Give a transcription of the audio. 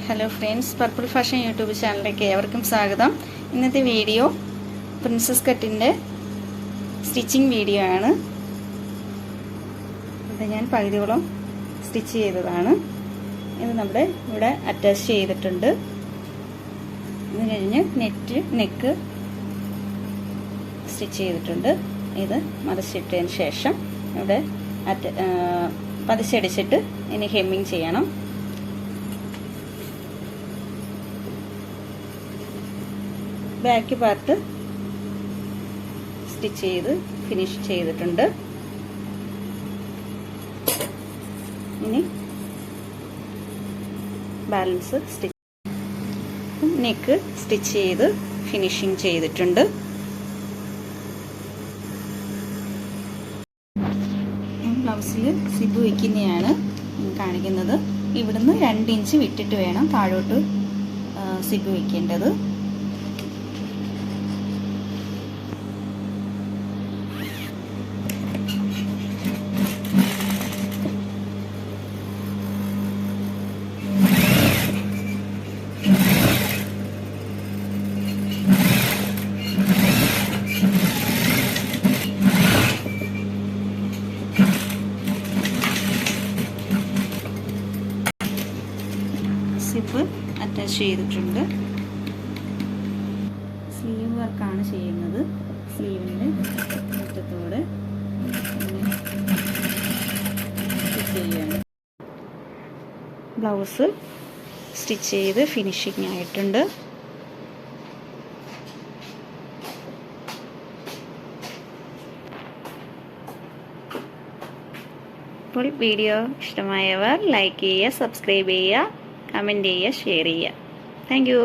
Hello friends, purple fashion YouTube ചാനലിലേക്ക് ഏവർക്കും സ്വാഗതം. ഇന്നത്തെ വീഡിയോ പ്രിൻസസ് കട്ടിൻ്റെ സ്റ്റിച്ചിങ് വീഡിയോ ആണ്. ഇത് ഞാൻ പകുതിയോളം സ്റ്റിച്ച് ചെയ്തതാണ്. ഇത് നമ്മുടെ ഇവിടെ അറ്റാച്ച് ചെയ്തിട്ടുണ്ട്. ഇത് കഴിഞ്ഞ് നെക്ക് സ്റ്റിച്ച് ചെയ്തിട്ടുണ്ട്. ഇത് മറിച്ചിട്ടതിന് ശേഷം ഇവിടെ പതിച്ചടിച്ചിട്ട് ഇനി ഹെമ്മിങ് ചെയ്യണം. ബാക്ക് പാർട്ട് സ്റ്റിച്ച് ചെയ്ത് ഫിനിഷ് ചെയ്തിട്ടുണ്ട്. ഇനി ബാലൻസ് നെക്ക് സ്റ്റിച്ച് ചെയ്ത് ഫിനിഷിങ് ചെയ്തിട്ടുണ്ട്. ബ്ലൗസിൽ സിബ് വയ്ക്കുന്നതാണ് കാണിക്കുന്നത്. ഇവിടുന്ന് 2 ഇഞ്ച് വിട്ടിട്ട് വേണം താഴോട്ട് സിബ് വയ്ക്കേണ്ടത്. സിപ്പ് അറ്റാച്ച് ചെയ്തിട്ടുണ്ട്. സ്ലീവ് വർക്കാണ് ചെയ്യുന്നത്. സ്ലീവിൻ്റെ അറ്റത്തോടെ ചെയ്യാണ്. ബ്ലൗസ് സ്റ്റിച്ച് ചെയ്ത് ഫിനിഷിങ് ആയിട്ടുണ്ട്. ഇപ്പോൾ വീഡിയോ ഇഷ്ടമായവർ ലൈക്ക് ചെയ്യുക, സബ്സ്ക്രൈബ് ചെയ്യുക, കമൻറ്റ് ചെയ്യുക, ഷെയർ ചെയ്യുക. Thank you.